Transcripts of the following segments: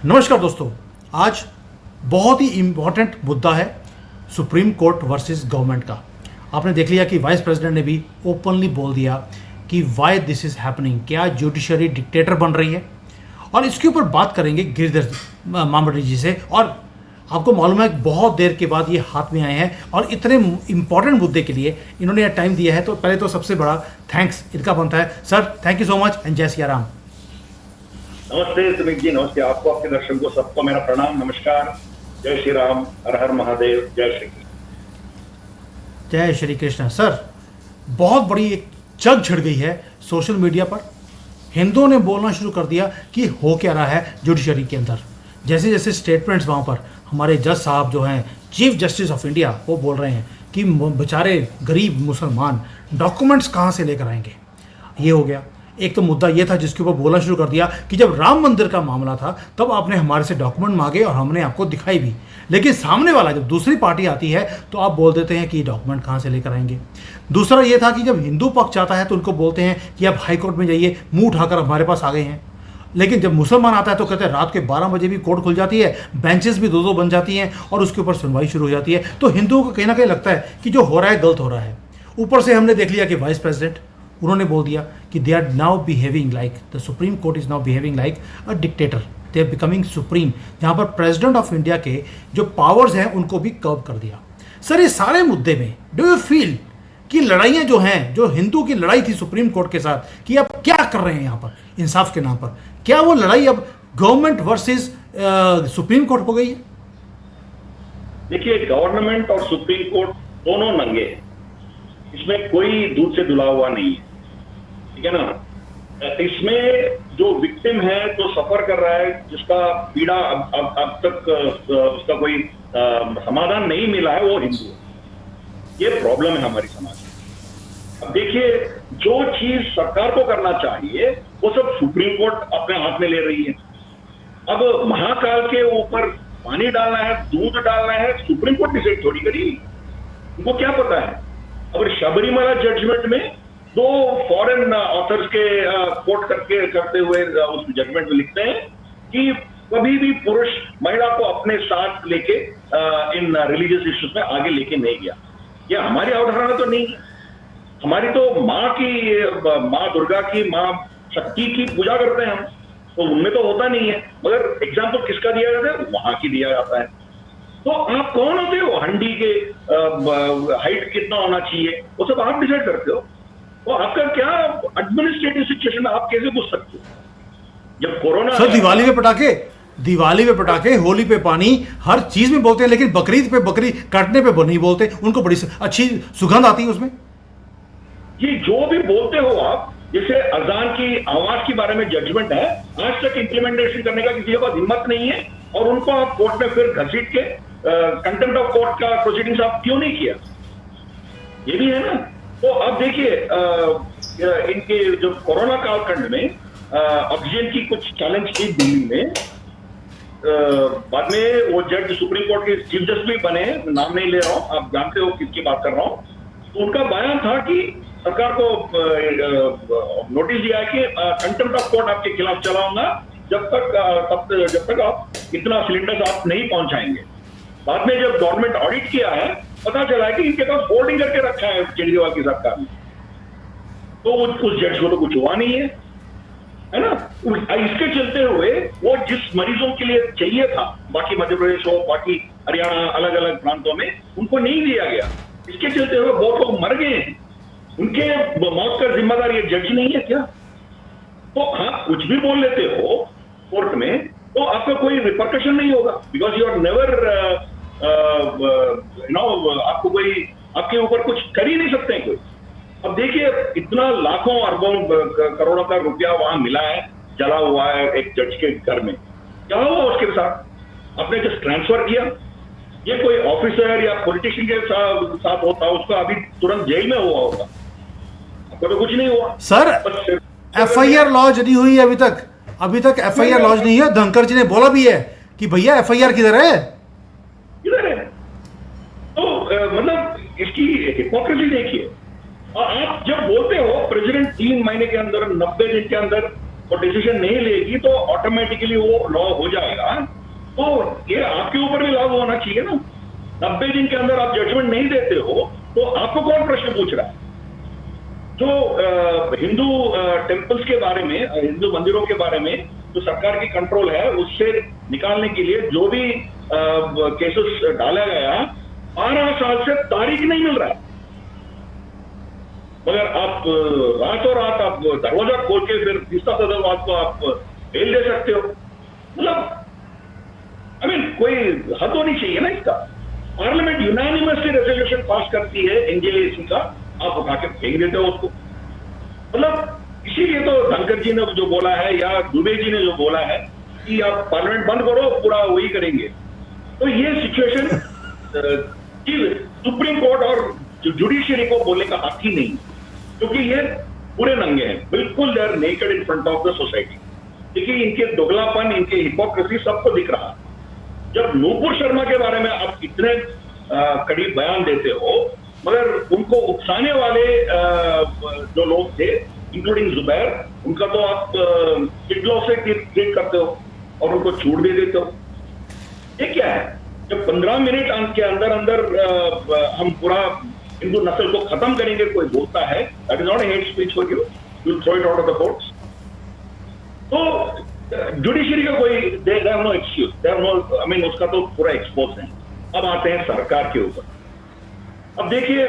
नमस्कार दोस्तों। आज बहुत ही इम्पोर्टेंट मुद्दा है सुप्रीम कोर्ट वर्सेस गवर्नमेंट का। आपने देख लिया कि वाइस प्रेसिडेंट ने भी ओपनली बोल दिया कि वाई दिस इज हैपनिंग, क्या जुडिशरी डिक्टेटर बन रही है। और इसके ऊपर बात करेंगे गिरिधर मामरेड्डी जी से। और आपको मालूम है कि बहुत देर के बाद ये हाथ में आए हैं और इतने इंपॉर्टेंट मुद्दे के लिए इन्होंने टाइम दिया है, तो पहले तो सबसे बड़ा थैंक्स इनका बनता है। Sir thank you so much and जय सिया राम। नमस्ते सुमित जी, नमस्ते आपको, आपके दर्शकों को सबको मेरा प्रणाम, नमस्कार, जय श्री राम, हर हर महादेव, जय श्री कृष्ण। जय श्री कृष्ण। सर बहुत बड़ी एक जंग छिड़ गई है सोशल मीडिया पर। हिंदुओं ने बोलना शुरू कर दिया कि हो क्या रहा है जुडिशरी के अंदर। जैसे जैसे स्टेटमेंट्स वहाँ पर हमारे जज साहब जो हैं चीफ जस्टिस ऑफ इंडिया, वो बोल रहे हैं कि बेचारे गरीब मुसलमान डॉक्यूमेंट्स कहाँ से लेकर आएंगे। ये हो गया एक तो मुद्दा ये था जिसके ऊपर बोलना शुरू कर दिया कि जब राम मंदिर का मामला था तब आपने हमारे से डॉक्यूमेंट मांगे और हमने आपको दिखाई भी, लेकिन सामने वाला जब दूसरी पार्टी आती है तो आप बोल देते हैं कि ये डॉक्यूमेंट कहाँ से लेकर आएंगे। दूसरा ये था कि जब हिंदू पक्ष आता है तो उनको बोलते हैं कि आप हाई कोर्ट में जाइए, मुंह उठाकर हमारे पास आ गए हैं। लेकिन जब मुसलमान आता है तो कहते हैं रात के 12 बजे भी कोर्ट खुल जाती है, बेंचेस भी दो बन जाती हैं और उसके ऊपर सुनवाई शुरू हो जाती है। तो हिंदुओं को कहीं ना कहीं लगता है कि जो हो रहा है गलत हो रहा है। ऊपर से हमने देख लिया कि वाइस प्रेसिडेंट उन्होंने बोल दिया कि they are now behaving like the supreme court is now behaving like a dictator, they are becoming supreme, जहाँ पर प्रेसिडेंट ऑफ इंडिया के जो पावर्स हैं उनको भी कर्व कर दिया। सर इस सारे मुद्दे में डू यू फील कि लड़ाइयाँ जो हैं, जो हिंदू की लड़ाई थी सुप्रीम कोर्ट के साथ, कि अब क्या कर रहे हैं यहाँ पर इंसाफ के नाम पर, क्या वो लड़ाई अब गवर्नमेंट वर्सेस सुप्रीम कोर्ट हो गई है? देखिए, गवर्नमेंट और सुप्रीम कोर्ट दोनों नंगे हैं, इसमें कोई दूध से धुला हुआ नहीं है, ठीक है ना। इसमें जो विक्टिम है, जो सफर कर रहा है, जिसका पीड़ा अब तक उसका कोई समाधान नहीं मिला है, वो हिंदू है। ये प्रॉब्लम है हमारी समाज में। अब देखिए, जो चीज सरकार को करना चाहिए वो सब सुप्रीम कोर्ट अपने हाथ में ले रही है। अब महाकाल के ऊपर पानी डालना है, दूध डालना है, सुप्रीम कोर्ट डिसाइड थोड़ी करेगी, उनको क्या पता है। अब शबरीमला जजमेंट में दो फॉरेन ऑथर्स के कोट करते हुए उस जजमेंट में लिखते हैं कि कभी भी पुरुष महिला को अपने साथ लेके इन रिलीजियस इश्यूज में आगे लेके नहीं गया। ये हमारी अवधारणा तो नहीं है। हमारी तो माँ दुर्गा की, माँ शक्ति की पूजा करते हैं हम, तो उनमें तो होता नहीं है। मगर एग्जाम्पल किसका दिया जाता है? वहां की दिया जाता है। तो आप कौन होते हो? हंडी के हाइट कितना होना चाहिए वो सब आप डिसाइड करते हो। तो आपका क्या एडमिनिस्ट्रेटिव सिचुएशन आप कैसे पूछ सकते हो? जब कोरोना सर दिवाली पे पटाखे, होली पे पानी, हर चीज में बोलते हैं, लेकिन बकरीद पे बकरी काटने पे नहीं बोलते। उनको बड़ी अच्छी सुगंध आती है उसमें। ये जो भी बोलते हो आप, जैसे अजान की आवाज के बारे में जजमेंट है, आज तक इंप्लीमेंटेशन करने का किसी के पास हिम्मत नहीं है, और उनको आप कोर्ट में फिर घसीट के कंटेम्प्ट ऑफ कोर्ट का प्रोसीडिंग्स आप क्यों नहीं किया? ये भी है ना। तो अब देखिए, इनके जो कोरोना कालखंड में ऑक्सीजन की कुछ चैलेंज की दिल्ली में, बाद में वो जज सुप्रीम कोर्ट के चीफ जस्टिस भी बने, नाम नहीं ले रहा हूं, आप जानते हो किसकी बात कर रहा हूं। तो उनका बयान था कि सरकार को नोटिस दिया है कि कंटेम्प्ट ऑफ कोर्ट आपके खिलाफ चलाऊंगा जब तक आप इतना सिलेंडर्स आप नहीं पहुंचाएंगे। बाद में जब गवर्नमेंट ऑडिट किया है, पता चला है कि इनके पास होल्डिंग करके रखा है केजरीवाल की सरकार ने। तो उस जज को तो कुछ हुआ नहीं है ना। इसके चलते हुए वो जिस मरीजों के लिए चाहिए था, बाकी मध्य प्रदेश हो, बाकी हरियाणा, अलग अलग प्रांतों में, उनको नहीं दिया गया। इसके चलते हुए बहुत लोग मर गए हैं। उनके मौत का जिम्मेदार ये जज नहीं है क्या? तो आप कुछ भी बोल लेते हो कोर्ट में तो आपका कोई रिपरकशन नहीं होगा, बिकॉज यू आर नेवर आपको कोई आपके ऊपर कुछ कर ही नहीं सकते कोई। अब देखिए, इतना लाखों अरबों करोड़ों का रुपया वहां मिला है, जला हुआ है एक जज के घर में। क्या हुआ उसके साथ? आपने जस्ट ट्रांसफर किया। ये कोई ऑफिसर या पॉलिटिशियन के साथ होता, उसका अभी तुरंत जेल में हुआ होगा। आपका तो कुछ नहीं हुआ सर। एफआईआर लॉन्च नहीं हुई है अभी तक एफआईआर लॉन्च नहीं है। धनखड़ जी ने बोला भी है कि भैया एफआईआर किधर है। तो मतलब इसकी हिपोक्रेसी देखिए। और आप जब बोलते हो प्रेसिडेंट 3 महीने के अंदर, 90 दिन के अंदर और डिसीजन नहीं लेगी तो ऑटोमेटिकली वो लॉ हो जाएगा, तो ये आपके ऊपर भी लागू होना चाहिए ना। 90 दिन के अंदर आप जजमेंट नहीं देते हो तो आपको कौन प्रश्न पूछ रहा है? जो हिंदू टेम्पल्स के बारे में, हिंदू मंदिरों के बारे में जो सरकार की कंट्रोल है उससे निकालने के लिए जो भी केसेस डाला गया, 12 साल से तारीख नहीं मिल रहा है। मगर आप रातों रात आप दरवाजा खोल के फिर तीसरा सदस्यवाद को आप बेल दे सकते हो। मतलब कोई हद होनी चाहिए ना इसका। पार्लियामेंट यूनानिमसली रेजोल्यूशन पास करती है एनजेएसी का, आप उठा के फेंक देते हो उसको। मतलब इसीलिए तो धनखड़ जी ने जो बोला है या दुबे जी ने जो बोला है कि आप पार्लियामेंट बंद करो, पूरा वही करेंगे। तो ये सिचुएशन सुप्रीम कोर्ट और जुडिशियरी को बोलने का हक ही नहीं, क्योंकि ये पूरे नंगे हैं, बिल्कुल they are naked in front of the society. देखिए इनके दोगलापन, इनके हिपोक्रेसी सबको दिख रहा है। जब नूपुर शर्मा के बारे में आप इतने कड़ी बयान देते हो, मगर उनको उकसाने वाले जो लोग थे इंक्लूडिंग जुबैर, उनका तो आप किडलॉ से ट्रीट करते हो और उनको छूट दे देते हो। ये क्या है? जब 15 मिनट के अंदर अंदर हम पूरा हिंदू नस्ल को खत्म करेंगे, कोई बोलता है, that is not a hate speech for you, you throw it out of the courts. तो जुडिशरी का कोई नो एक्सक्यूज, नो उसका तो पूरा एक्सपोज है। अब आते हैं सरकार के ऊपर। अब देखिए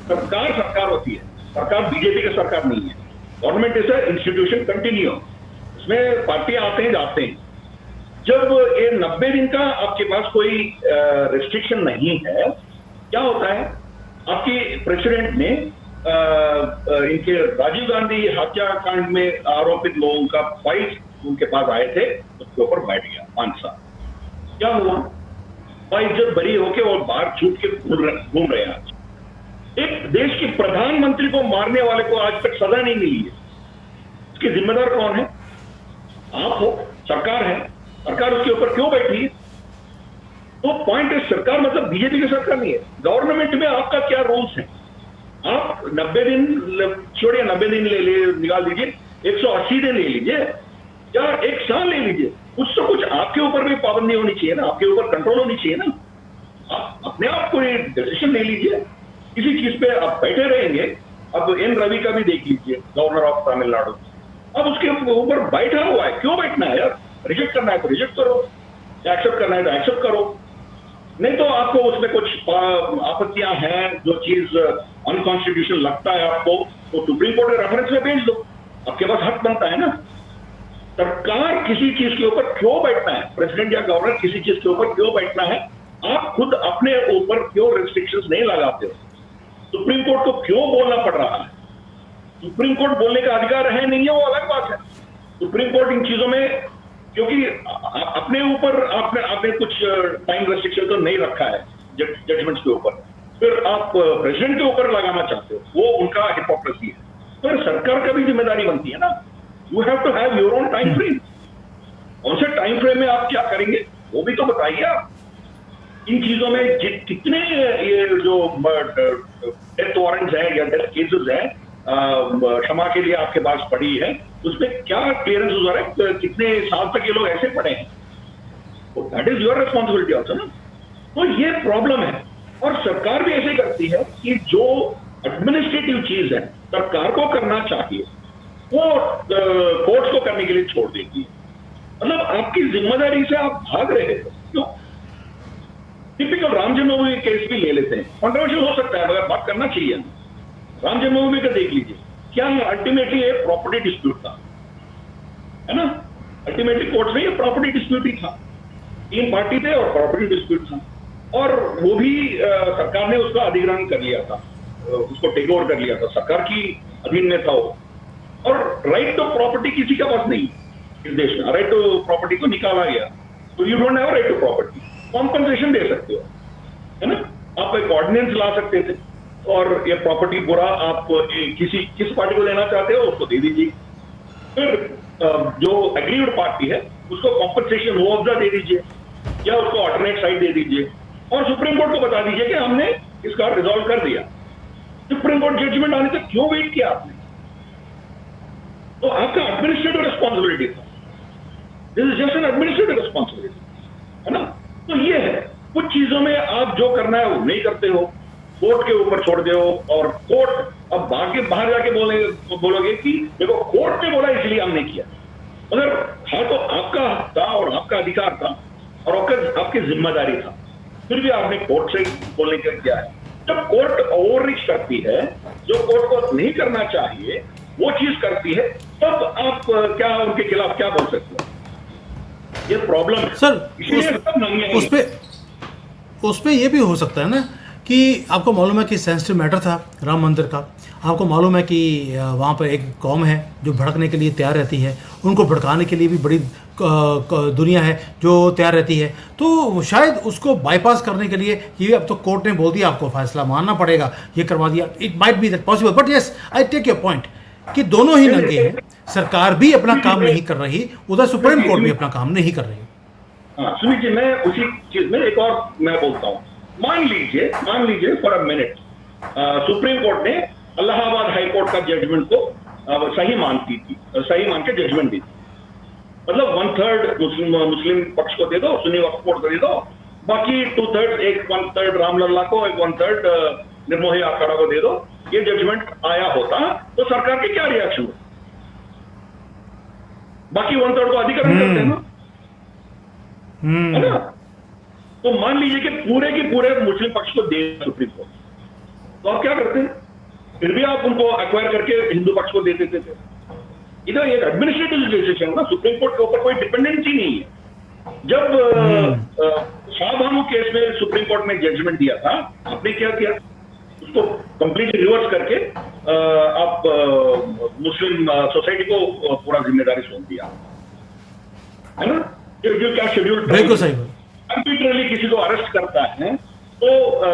सरकार होती है, सरकार बीजेपी की सरकार नहीं है। Government is a institution continue, इसमें पार्टी आते हैं जाते हैं। जब ये 90 दिन का आपके पास कोई रिस्ट्रिक्शन नहीं है, क्या होता है? आपकी प्रेसिडेंट ने इनके राजीव गांधी हत्याकांड में आरोपित लोगों का फाइल उनके पास आए थे, उसके ऊपर बैठ गया 5 साल। क्या हुआ? भाई जब बरी होके और बाहर छूट के घूम रहे हैं। आज एक देश के प्रधानमंत्री को मारने वाले को आज तक सजा नहीं मिली है। इसके जिम्मेदार कौन है? आप हो, सरकार है। सरकार उसके ऊपर क्यों बैठी है? तो पॉइंट है, सरकार मतलब बीजेपी की सरकार नहीं है। गवर्नमेंट में आपका क्या रूल्स है? आप 90 दिन छोड़िए, 90 दिन निकाल दीजिए, 180 दिन ले लीजिए या 1 साल ले लीजिए, कुछ तो कुछ आपके ऊपर भी पाबंदी होनी चाहिए ना, आपके ऊपर कंट्रोल होनी चाहिए ना। आप अपने आप को एक डिसीजन ले लीजिए, किसी चीज पे आप बैठे रहेंगे। अब एन रवि का भी देख लीजिए, गवर्नर ऑफ तमिलनाडु, अब उसके ऊपर बैठा हुआ है। क्यों बैठना है यार? रिजेक्ट करना है तो रिजेक्ट करो, एक्सेप्ट करना है तो एक्सेप्ट करो। नहीं तो आपको उसमें कुछ आपत्तियां हैं, जो चीज अनकॉन्स्टिट्यूशनल लगता है आपको, तो सुप्रीम कोर्ट के रेफरेंस में भेज दो, आपके पास हक बनता है ना। सरकार किसी चीज के ऊपर क्यों बैठना है? प्रेसिडेंट या गवर्नर किसी चीज के ऊपर क्यों बैठना है? आप खुद अपने ऊपर क्यों रिस्ट्रिक्शंस नहीं लगाते हो? सुप्रीम कोर्ट को क्यों बोलना पड़ रहा है? सुप्रीम कोर्ट बोलने का अधिकार है नहीं है, वो अलग बात है। सुप्रीम कोर्ट इन चीजों में, क्योंकि अपने ऊपर आपने कुछ टाइम रेस्ट्रिक्शन तो नहीं रखा है जजमेंट्स के ऊपर, फिर आप प्रेसिडेंट के ऊपर लगाना चाहते हो, वो उनका हिपोक्रेसी है। तो सरकार का भी जिम्मेदारी बनती है ना। You have to have your own time frame. कौन से टाइम फ्रेम में आप क्या करेंगे वो भी तो बताइए आप। इन चीजों में कितने ये जो डेथ वारंट्स है या डेथ केसेस है क्षमा के लिए आपके पास पड़ी है, उसमें क्या क्लियरेंस हो रहा है? कितने साल तक ये लोग ऐसे पड़े हैं? तो that is your responsibility also ना। तो ये प्रॉब्लम है। और सरकार भी ऐसे करती है कि जो एडमिनिस्ट्रेटिव चीज है सरकार को करना चाहिए, वो कोर्ट्स को करने के लिए छोड़ देती है। मतलब आपकी जिम्मेदारी से आप भाग रहे हो। क्यों? टिपिकल राम जन्मभूमि केस भी ले लेते हैं, कॉन्ट्रोवर्शियल हो सकता है मगर बात करना चाहिए। राम जन्मभूमि का देख लीजिए, क्या अल्टीमेटली एक प्रॉपर्टी डिस्प्यूट था, है ना? अल्टीमेटली कोर्ट में ये प्रॉपर्टी डिस्प्यूट ही था। 3 पार्टी थे और प्रॉपर्टी डिस्प्यूट था, और वो भी सरकार ने उसका अधिग्रहण कर लिया था, उसको टेक ओवर कर लिया था, सरकार की अधीन में था वो। और राइट टू प्रॉपर्टी किसी के पास नहीं इस देश में। राइट टू प्रॉपर्टी को निकाला गया, तो you don't have right to property. Compensation दे सकते हो, है ना? आप एक ऑर्डिनेंस ला सकते थे और ये प्रॉपर्टी पूरा आप किस पार्टी को देना चाहते हो उसको दे दीजिए। फिर जो एग्रीड पार्टी है उसको कॉम्पनसेशन मुआवजा दे दीजिए या उसको ऑल्टरनेट साइड दे दीजिए, और सुप्रीम कोर्ट को बता दीजिए कि हमने इसका रिजॉल्व कर दिया। सुप्रीम कोर्ट जजमेंट आने तक क्यों वेट किया आपने? तो आपका एडमिनिस्ट्रेटिव रिस्पॉन्सिबिलिटी था। This is just an administrative responsibility, है ना। तो ये है, कुछ चीजों में आप जो करना है वो नहीं करते हो, कोर्ट के ऊपर छोड़ दे हो, और कोर्ट अब बाहर जाके बोलोगे कि देखो कोर्ट ने बोला इसलिए हमने किया। अगर था तो आपका हक था और आपका अधिकार था और आपकी जिम्मेदारी था, फिर भी आपने कोर्ट से बोलने के लिए किया है। जब कोर्ट ओवररीच करती है, जो कोर्ट को नहीं करना चाहिए वो चीज करती है, तब आप क्या उनके खिलाफ क्या बोल सकते हो? ये प्रॉब्लम है सर। इसलिए सब नंगे हैं। उस पे ये भी हो सकता है ना कि आपको मालूम है कि सेंसिटिव मैटर था राम मंदिर का। आपको मालूम है कि वहाँ पर एक कौम है जो भड़कने के लिए तैयार रहती है, उनको भड़काने के लिए भी बड़ी दुनिया है जो तैयार रहती है। तो शायद उसको बाईपास करने के लिए ये अब तो कोर्ट ने बोल दिया आपको फैसला मानना पड़ेगा, ये करवा दिया। It might be that possible, but yes I take your point कि दोनों ही नंगे हैं। सरकार भी अपना काम नहीं कर रही, उधर सुप्रीम कोर्ट भी अपना काम नहीं कर रही। हाँ सुनील जी, मैं उसी चीज में एक और मैं बोलता हूँ। मान लीजिए for a minute supreme court ने इलाहाबाद हाई कोर्ट का जजमेंट को सही मान के जजमेंट दी। मतलब 1/3 मुस्लिम पक्ष को दे दो, सुन्नी वक्फ बोर्ड को दे दो, बाकी 2/3 एक 1/3 रामलला को, एक 1/3 निर्मोही अखाड़ा को दे दो। ये जजमेंट आया होता तो सरकार के क्या रिएक्शन होता? बाकी 1/3 को अधिकरण करते हैं ना, है ना। तो मान लीजिए कि पूरे के पूरे मुस्लिम पक्ष को दे सुप्रीम कोर्ट, तो आप क्या करते हैं? फिर भी आप उनको एक्वायर करके हिंदू पक्ष को दे देते थे। इधर एक एडमिनिस्ट्रेटिव डिसीजन ना, सुप्रीम कोर्ट के ऊपर कोई डिपेंडेंसी नहीं है। जब शाहबानो केस में सुप्रीम कोर्ट ने जजमेंट दिया था, आपने क्या किया? उसको कंप्लीटली रिवर्स करके आप मुस्लिम सोसाइटी को पूरा जिम्मेदारी सौंप दिया, है ना। जो क्या शेड्यूल बिल्कुल सही। आर्बिट्रली किसी को अरेस्ट करता है तो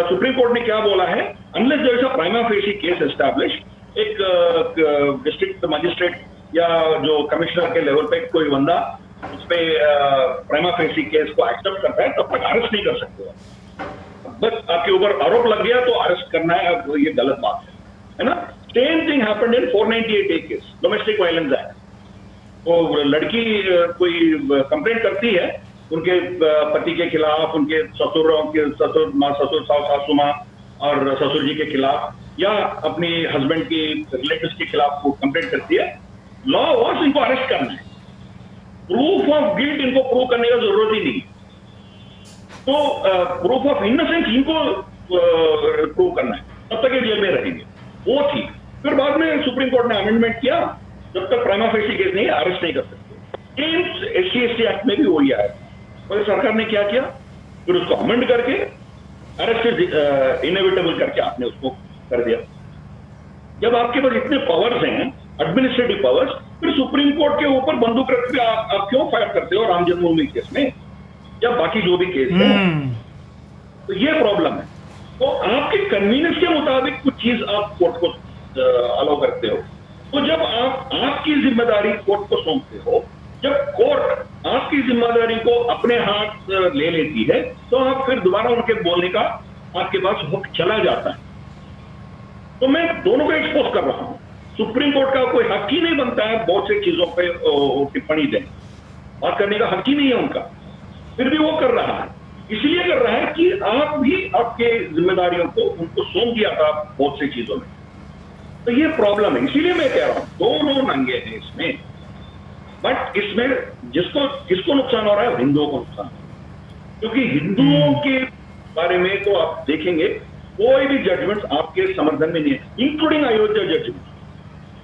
सुप्रीम कोर्ट ने क्या बोला है? Unless there is a prima facie case establish, एक डिस्ट्रिक्ट मजिस्ट्रेट या जो कमिश्नर के लेवल पे कोई बंदा उस पे प्राइमा फेसी केस को एक्सेप्ट करता है, तब तक अरेस्ट नहीं कर सकते। बस आपके ऊपर आरोप लग गया तो अरेस्ट करना है, अब ये गलत बात है ना। Same thing happened in 498A case, domestic violence act. तो लड़की कोई कंप्लेंट करती है उनके पति के खिलाफ, उनके ससुर सासू माँ और ससुर जी के खिलाफ, या अपनी हस्बैंड की रिलेटिव्स के खिलाफ वो कंप्लेंट करती है। लॉ वॉज इनको अरेस्ट करना है, प्रूफ ऑफ गिल्ट इनको प्रूव करने का जरूरत ही नहीं। तो प्रूफ ऑफ इनोसेंस इनको प्रूव करना है, तब तक ये जेल में रहेंगे। वो थी। फिर बाद में सुप्रीम कोर्ट ने अमेंडमेंट किया, जब तक प्राइमा फेसी केस नहीं अरेस्ट नहीं कर सकते। SC/ST एक्ट में भी वही आया, और सरकार ने क्या किया? फिर उसको अमेंड करके अरेस्ट इनएविटेबल करके आपने उसको कर दिया। जब आपके पास इतने पावर्स हैं, एडमिनिस्ट्रेटिव पावर्स, फिर सुप्रीम कोर्ट के ऊपर बंदूक रख के आप क्यों फायर करते हो राम जन्मभूमि केस में या बाकी जो भी केस है? तो ये प्रॉब्लम है। तो आपके कन्वीनियंस के मुताबिक कुछ चीज आप कोर्ट को अलाउ करते हो। तो जब आप आपकी जिम्मेदारी कोर्ट को सौंपते हो, जब कोर्ट आपकी जिम्मेदारी को अपने हाथ ले लेती है, तो आप फिर दोबारा उनके बोलने का आपके पास वक्त चला जाता है। तो मैं दोनों को एक्सपोज कर रहा हूं। सुप्रीम कोर्ट का कोई हक ही नहीं बनता है बहुत सी चीजों पे टिप्पणी देने, बात करने का हक ही नहीं है उनका, फिर भी वो कर रहा है। इसलिए कर रहा है कि आप भी आपके जिम्मेदारियों को उनको सौंप दिया था बहुत सी चीजों में। तो ये प्रॉब्लम है। इसीलिए मैं कह रहा हूं दोनों नंगे हैं इसमें, बट इसमें किसको नुकसान हो रहा है? हिंदुओं को नुकसान हो रहा है। क्योंकि हिंदुओं के बारे में तो आप देखेंगे कोई भी जजमेंट आपके समर्थन में नहीं है, including Ayodhya judgement.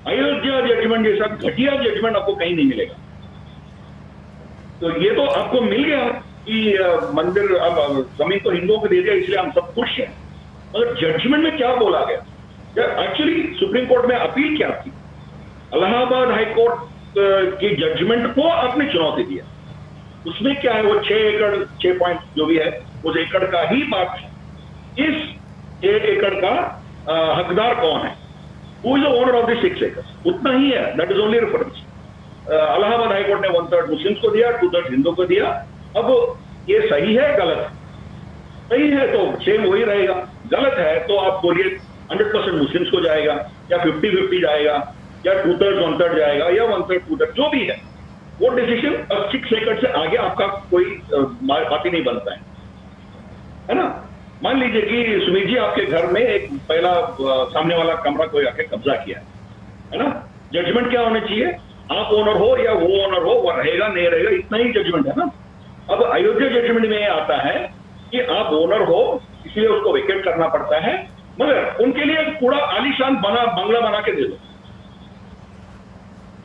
Ayodhya judgement जैसा घटिया जजमेंट आपको कहीं नहीं मिलेगा। तो ये तो आपको मिल गया कि मंदिर अब जमीन तो हिंदुओं को दे दिया इसलिए हम सब खुश हैं, मगर जजमेंट में क्या बोला गया? एक्चुअली सुप्रीम कोर्ट में अपील क्या थी? इलाहाबाद हाई कोर्ट की जजमेंट को आपने चुनौती दिया। उसमें क्या है? वो 6 एकड़ 6 पॉइंट जो भी है उस एकड़ का ही बात है। इस 1 एकड़ का हकदार कौन है? Who is the owner of the 6 acres? उतना ही है, that is only reference. Allahabad high court ने 1/3 मुस्लिम्स को दिया, 2/3 हिंदू को दिया। अब ये सही है गलत है? सही है तो सेम वही रहेगा, गलत है तो आप बोलिए 100% मुस्लिम्स को जाएगा या 50-50 जाएगा या 2/3 1/3 जाएगा या 1/3 2/3 जो भी है, वो डिसीजन 6 एकड़ से आगे आपका कोई बात ही नहीं बनता है ना। मान लीजिए कि सुमित जी आपके घर में एक पहला सामने वाला कमरा कोई आके कब्जा किया है ना, जजमेंट क्या होना चाहिए, आप ओनर हो या वो ओनर हो, वो रहेगा नहीं रहेगा, इतना ही जजमेंट है ना। अब अयोध्या जजमेंट में आता है कि आप ओनर हो इसलिए उसको वेकेट करना पड़ता है, मगर उनके लिए पूरा आलीशान बंगला बना के दे दो,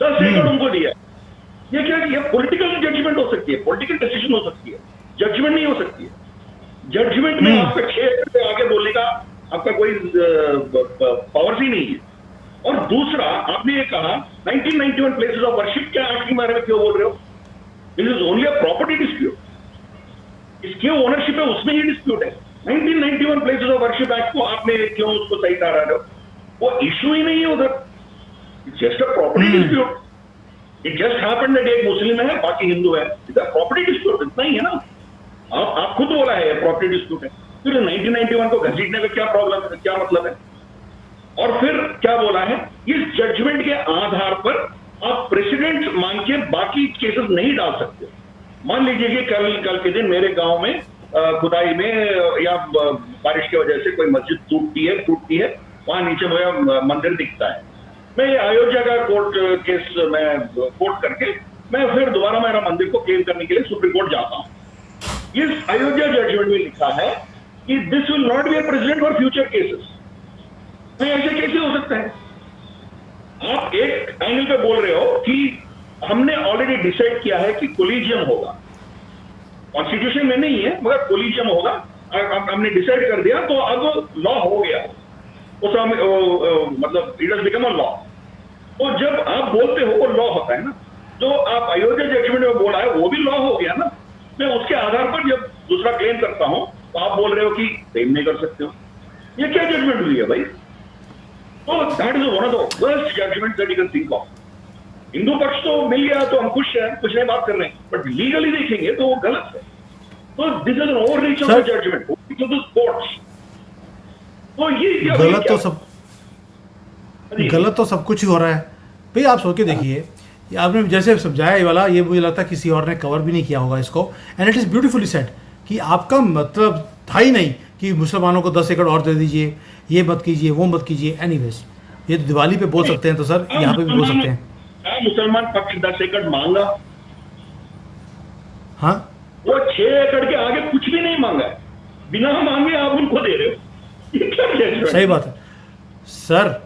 10 एकड़ उनको दिया। ये क्या, ये पॉलिटिकल जजमेंट हो सकती है, पॉलिटिकल डिसीजन हो सकती है, जजमेंट नहीं हो सकती है। जजमेंट में आपका 6 एकड़ से आगे बोलने का आपका कोई पावर ही नहीं है। और दूसरा, आपने ये कहा 1991 प्लेसेस ऑफ वर्शिप, क्या एक्ट के बारे में क्यों बोल रहे हो? This is only a property dispute, इसके ओनरशिप है उसमें ही डिस्प्यूट है। 1991 प्लेसेस ऑफ वर्शिप एक्ट को आपने क्यों उसको सही ठहरा रहे हो? वो इश्यू ही नहीं है उधर, it's just a property dispute. It just happened that एक मुस्लिम है बाकी हिंदू है, इट्स अ प्रॉपर्टी डिस्प्यूट, इतना ही है ना। आप खुद बोला है प्रॉपर्टी डिस्प्यूट है, फिर 1991 को घसीटने का क्या प्रॉब्लम है, क्या मतलब है? और फिर क्या बोला है, इस जजमेंट के आधार पर आप प्रेसिडेंट मान के बाकी केसेस नहीं डाल सकते। मान लीजिए कि कल के दिन मेरे गांव में खुदाई में या बारिश की वजह से कोई मस्जिद टूटती है, वहां नीचे मुझे मंदिर दिखता है, मैं अयोध्या का कोर्ट केस मैं कोर्ट करके मैं फिर दोबारा मेरा मंदिर को क्लेम करने के लिए सुप्रीम कोर्ट जाता हूं। इस अयोध्या जजमेंट में लिखा है कि this will not be a president for future cases. नहीं, ऐसे कैसे हो सकता है? आप एक एंगल पे बोल रहे हो कि हमने ऑलरेडी डिसाइड किया है कि कोलिजियम होगा, कॉन्स्टिट्यूशन में नहीं है मगर कोलिजियम होगा, हमने डिसाइड कर दिया, तो अब लॉ हो गया, मतलब it has become a law. तो जब आप बोलते हो वो लॉ होता है ना, जो आप अयोध्या जजमेंट में बोला है वो भी लॉ हो गया ना। मैं उसके आधार पर जब दूसरा क्लेम करता हूं तो आप बोल रहे हो कि क्लेम नहीं कर सकते हो, ये क्या जजमेंट हुई है भाई? तो that is one of the worst judgement that you can think of. Hindu पक्ष तो मिल गया तो हम खुश हैं, कुछ नहीं बात कर रहे हैं, बट लीगली देखेंगे तो वो गलत है। तो this is an overreach of the judgement of the courts. तो ये गलत तो सब कुछ ही हो रहा है भाई। आप सोच के देखिए, आपने जैसे समझाया ये वाला, ये मुझे लगता है किसी और ने कवर भी नहीं किया होगा इसको, and it is beautifully said कि आपका मतलब था ही नहीं कि मुसलमानों को 10 एकड़ और दे दीजिए, ये मत कीजिए, वो मत कीजिए। एनीवेज, ये तो दिवाली पे बोल सकते हैं, तो सर यहाँ पे भी बोल सकते हैं। मुसलमान पक्ष 10 एकड़ मांगा, हाँ, वो 6 एकड़ के आगे कुछ भी नहीं मांगा है, बिना मांगे आप उनको दे रहे हो, ये क्या जजमेंट? सही बात है सर।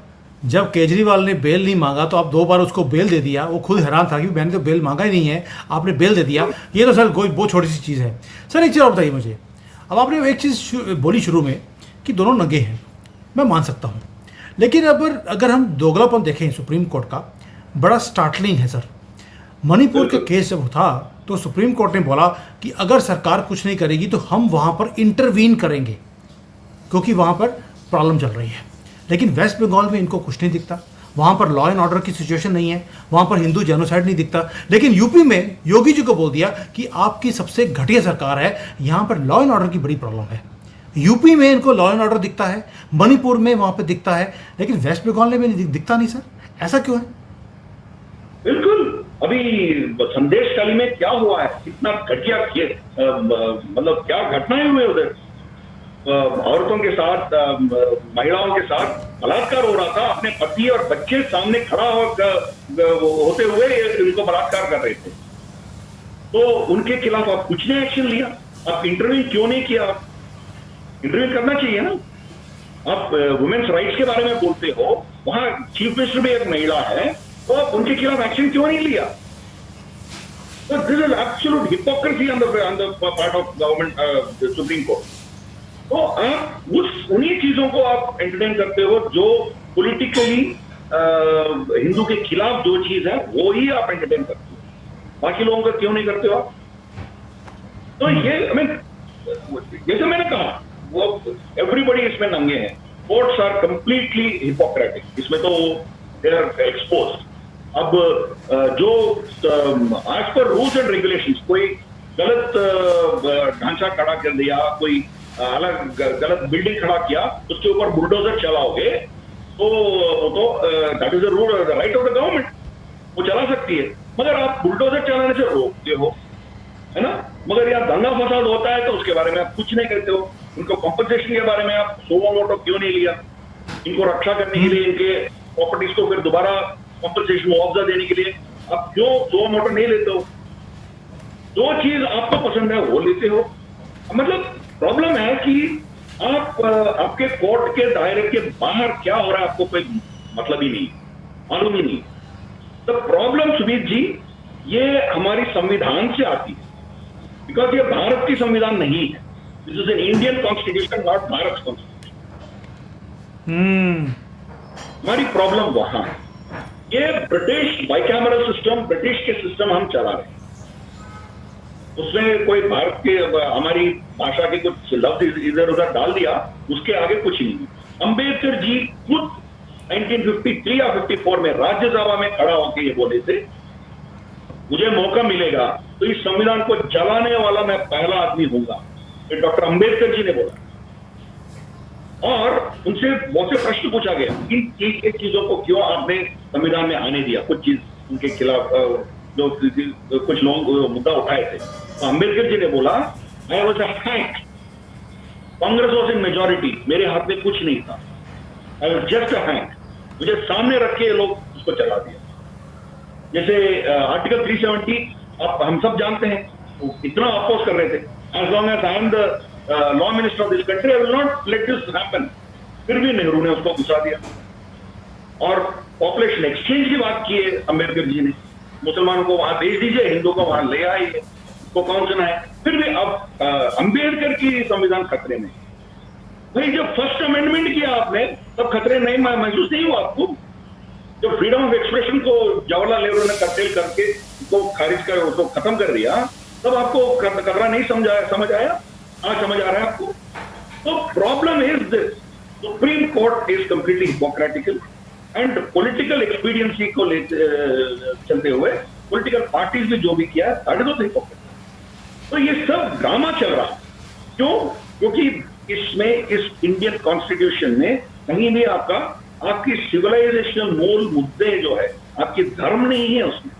जब केजरीवाल ने बेल नहीं मांगा तो आप 2 बार उसको बेल दे दिया, वो खुद हैरान था कि मैंने तो बेल मांगा ही नहीं है, आपने बेल दे दिया। ये तो सर कोई बहुत छोटी सी चीज़ है। सर एक चीज़ और बताइए मुझे, अब आपने एक चीज़ बोली शुरू में कि दोनों नंगे हैं, मैं मान सकता हूँ, लेकिन अगर हम दोगलापन देखें सुप्रीम कोर्ट का, बड़ा स्टार्टलिंग है सर। मणिपुर का केस जब था तो सुप्रीम कोर्ट ने बोला कि अगर सरकार कुछ नहीं करेगी तो हम वहाँ पर इंटरवीन करेंगे, क्योंकि वहाँ पर प्रॉब्लम चल रही है। लेकिन वेस्ट बंगाल में इनको कुछ नहीं दिखता, वहाँ पर लॉ एंड ऑर्डर की सिचुएशन नहीं है, वहाँ पर हिंदू जेनोसाइड नहीं दिखता। लेकिन यूपी में योगी जी को बोल दिया कि आपकी सबसे घटिया सरकार है, यहाँ पर लॉ एंड ऑर्डर की बड़ी प्रॉब्लम है। यूपी में इनको लॉ एंड ऑर्डर दिखता है, मणिपुर में वहाँ पे दिखता है, लेकिन वेस्ट बंगाल में दिखता नहीं। सर ऐसा क्यों है? बिल्कुल, अभी संदेशखाली में क्या हुआ है, कितना घटिया मतलब क्या घटनाएं हुए उधर, औरतों के साथ, महिलाओं के साथ बलात्कार हो रहा था, अपने पति और बच्चे सामने खड़ा होते हुए इनको बलात्कार कर रहे थे, तो उनके खिलाफ आप कुछ नहीं एक्शन लिया, आप इंटरव्यू क्यों नहीं किया? इंटरव्यू करना चाहिए ना। आप वुमेन्स राइट्स के बारे में बोलते हो, वहां चीफ मिनिस्टर भी एक महिला है, तो आप उनके खिलाफ एक्शन क्यों नहीं लिया? तो this is absolute hypocrisy on the part of government, supreme court. तो आप उन्हीं चीजों को आप एंटरटेन करते हो जो पॉलिटिकली हिंदू के खिलाफ जो चीज है वो ही आप एंटरटेन करते हो, बाकी लोगों का क्यों नहीं करते हो आप? तो ये जैसे मैंने कहा, वो एवरीबडी इसमें नंगे हैं, कोर्ट्स आर कंप्लीटली हिपोक्रेटिक, इसमें तो दे आर एक्सपोज्ड। अब जो आज पर रूल्स एंड रेगुलेशंस, कोई गलत ढांचा खड़ा कर दिया, कोई अलग गलत बिल्डिंग खड़ा किया, उसके ऊपर बुलडोजर चलाओगे तो that is the rule, the right of the government, वो चला सकती है। मगर आप बुलडोजर चलाने से रोकते हो, है ना। मगर यहाँ दंगा फसाद होता है तो उसके बारे में आप कुछ नहीं करते हो। उनको कॉम्पनसेशन के बारे में आप सुमो मोटो क्यों नहीं लिया? इनको रक्षा करने के लिए, इनके प्रॉपर्टीज को फिर दोबारा कॉम्पनसेशन मुआवजा देने के लिए आप क्यों सुमो मोटो नहीं लेते हो? जो चीज आपको पसंद है वो लेते हो। मतलब प्रॉब्लम है कि आप आपके कोर्ट के दायरे के बाहर क्या हो रहा है आपको कोई मतलब ही नहीं, मालूम ही नहीं। द प्रॉब्लम सुमित जी, ये हमारी संविधान से आती है, बिकॉज ये भारत की संविधान नहीं है। This is an Indian constitution, not Bharat constitution. हमारी प्रॉब्लम वहां है। ये ब्रिटिश बाइकैमरल सिस्टम, ब्रिटिश के सिस्टम हम चला रहे हैं, उसमें कोई भारत के हमारी भाषा के कुछ लफ्ज इधर उधर डाल दिया, उसके आगे कुछ नहीं। अंबेडकर जी खुद 1953 या 54 में राज्यसभा में खड़ा होकर ये बोले थे, मुझे मौका मिलेगा तो इस संविधान को चलाने वाला मैं पहला आदमी हूंगा। ये डॉक्टर अंबेडकर जी ने बोला। और उनसे बहुत से प्रश्न पूछा गया कि एक चीजों को क्यों आपने संविधान में आने दिया, कुछ चीज उनके खिलाफ जो कुछ लोग मुद्दा उठाए थे। तो अंबेडकर जी ने बोला, I was a hang, Congress was in majority, मेरे हाथ में कुछ नहीं था, I was just a hang, मुझे सामने रख के लोग उसको चला दिया। जैसे आर्टिकल 370 आप हम सब जानते हैं, वो इतना अपोज कर रहे थे, as long as I am the law minister of this country I will not let this happen. फिर भी नेहरू ने उसको घुसा दिया। और पॉपुलेशन एक्सचेंज की बात की है अंबेडकर जी ने, मुसलमानों को वहां भेज दीजिए, हिंदुओं को वहां ले आइए, को कौन सुना है? फिर भी अब अंबेडकर की संविधान खतरे में। भाई जब फर्स्ट अमेंडमेंट किया आपने तब खतरे नहीं महसूस नहीं हुआ आपको? जब फ्रीडम ऑफ एक्सप्रेशन को जवाहरलाल नेहरू ने कर्टेल करके उसको खारिज कर, उसको खत्म कर दिया, तब आपको खतरा नहीं समझ आया? आज समझ आ रहा है आपको? तो problem is this, Supreme court is completely hypocritical and political expediency को चलते हुए पॉलिटिकल पार्टीज ने जो भी किया दैट इज हिपोक्रेटिकल। तो ये सब ड्रामा चल रहा है। क्यों? क्योंकि इसमें, इस इंडियन कॉन्स्टिट्यूशन में कहीं भी आपकी सिविलाइजेशनल मूल मुद्दे जो है, आपकी धर्म नहीं है उसमें।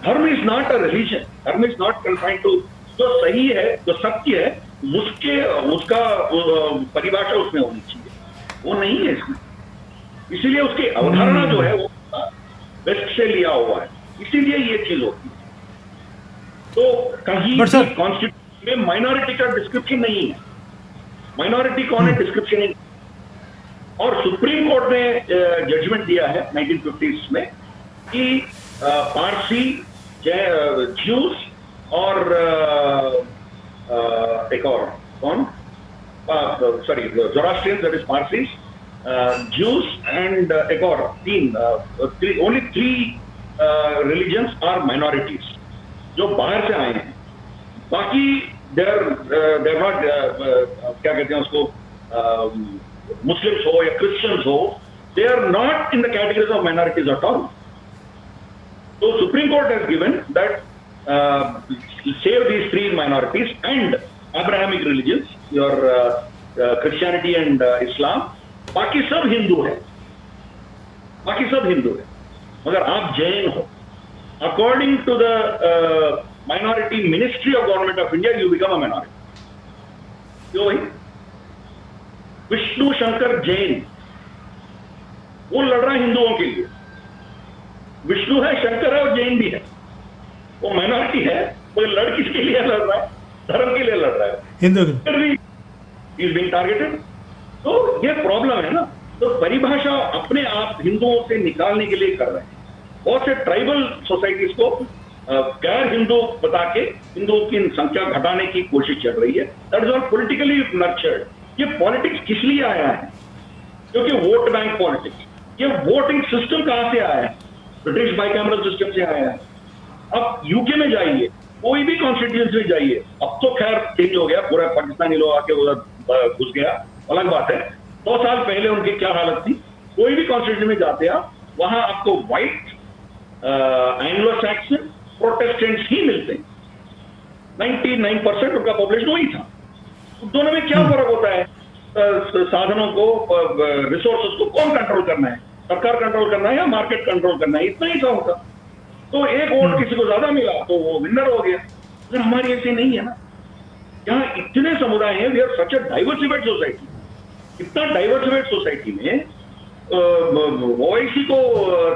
धर्म इज नॉट अ रिलीजन, धर्म इज नॉट कन्फाइंड टू, जो सही है, जो सत्य है, उसका परिभाषा उसमें होनी चाहिए, वो नहीं है इसमें। इसीलिए उसकी अवधारणा जो है वो वेस्ट से लिया हुआ है, इसीलिए ये चीज होती है। तो कहीं कॉन्स्टिट्यूशन में माइनॉरिटी का डिस्क्रिप्शन नहीं है, माइनॉरिटी कौन है डिस्क्रिप्शन नहीं। और सुप्रीम कोर्ट ने जजमेंट दिया है 1950s में कि पारसी, ज्यूस और एक और कौन, sorry Zoroastrian, that is Parsis, Jews and एक और ओनली 3 रिलीजन्स आर माइनॉरिटीज जो बाहर से आए हैं। बाकी देर नॉट, क्या कहते हैं उसको, मुस्लिम्स हो या क्रिश्चियंस हो, they are not in the categories of minorities at all. So Supreme Court has given that save these 3 minorities and Abrahamic religions, your Christianity and Islam, बाकी सब हिंदू है, बाकी सब हिंदू है, मगर आप जैन हो, according to the minority ministry of government of India, you become a minority. क्यों भाई? विष्णु शंकर जैन, वो लड़ रहा है हिंदुओं के लिए। विष्णु है, शंकर है और जैन भी है, वो माइनॉरिटी है, वो लड़ किसके लिए लड़ रहा है? धर्म के लिए लड़ रहा है, हिंदू इज बीइंग टारगेटेड। तो ये प्रॉब्लम है ना। तो परिभाषा अपने आप हिंदुओं से निकालने के लिए कर रहे हैं। बहुत से ट्राइबल सोसाइटीज को गैर हिंदू बता के हिंदुओं की संख्या घटाने की कोशिश चल रही है। That is all politically nurtured. ये पॉलिटिक्स किस लिए आया है? क्योंकि वोट बैंक पॉलिटिक्स। ये वोटिंग सिस्टम कहां से आया है? ब्रिटिश बाइकैमरल सिस्टम से आया है। अब यूके में जाइए, कोई भी कॉन्स्टिट्यूंसी में जाइए, अब तो खैर चेंज हो गया, पूरा पाकिस्तानी लोग आके उधर घुस गया, अलग बात है। 100 साल पहले उनकी क्या हालत थी? कोई भी कॉन्स्टिट्यूंसी में जाते आप, वहां आपको व्हाइट, एंग्लो सैक्सन, प्रोटेस्टेंट्स ही मिलते हैं। 99% उनका पॉपुलेशन वही था। दोनों में क्या फर्क होता है? साधनों को, रिसोर्सेज को कौन कंट्रोल करना है, सरकार कंट्रोल करना है या मार्केट कंट्रोल करना है, इतना ही था उनका। तो एक वोट किसी को ज्यादा मिला तो वो विनर हो गया। लेकिन हमारी ऐसी नहीं है ना, यहाँ इतने समुदाय हैं, we are such a diversified society. इतना डाइवर्सिफाइड सोसाइटी में ओवैसी को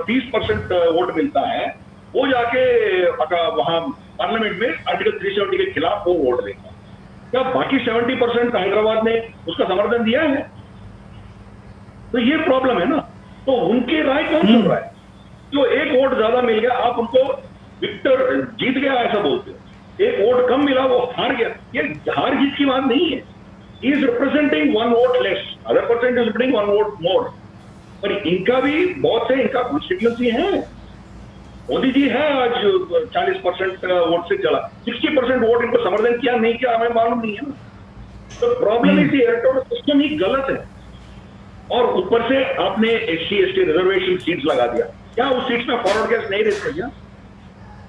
30% वोट मिलता है, वो जाके वहां पार्लियामेंट में आर्टिकल 370 के खिलाफ वो वोट देगा। क्या बाकी 70% हैदराबाद ने उसका समर्थन दिया है? तो ये प्रॉब्लम है ना। तो उनके राय कौन सुन रहा है? जो एक वोट ज्यादा मिल गया, आप उनको विक्टर जीत गया ऐसा बोलते हो, एक वोट कम मिला वो हार गया। ये हार जीत की बात नहीं है। He is representing one vote less, other person is representing one vote more. पर इनका भी बहुत से, इनका कॉन्स्टिट्यूंसी है। मोदी जी है आज 40% वोट से चला, 60% वोट इनको समर्थन किया नहीं किया हमें मालूम नहीं है ना। तो प्रॉब्लम इसी इलेक्टोरल सिस्टम ही गलत है। और ऊपर से आपने SC ST रिजर्वेशन सीट्स लगा दिया, क्या उस सीट्स में फॉरवर्ड कैस्ट नहीं रहते क्या?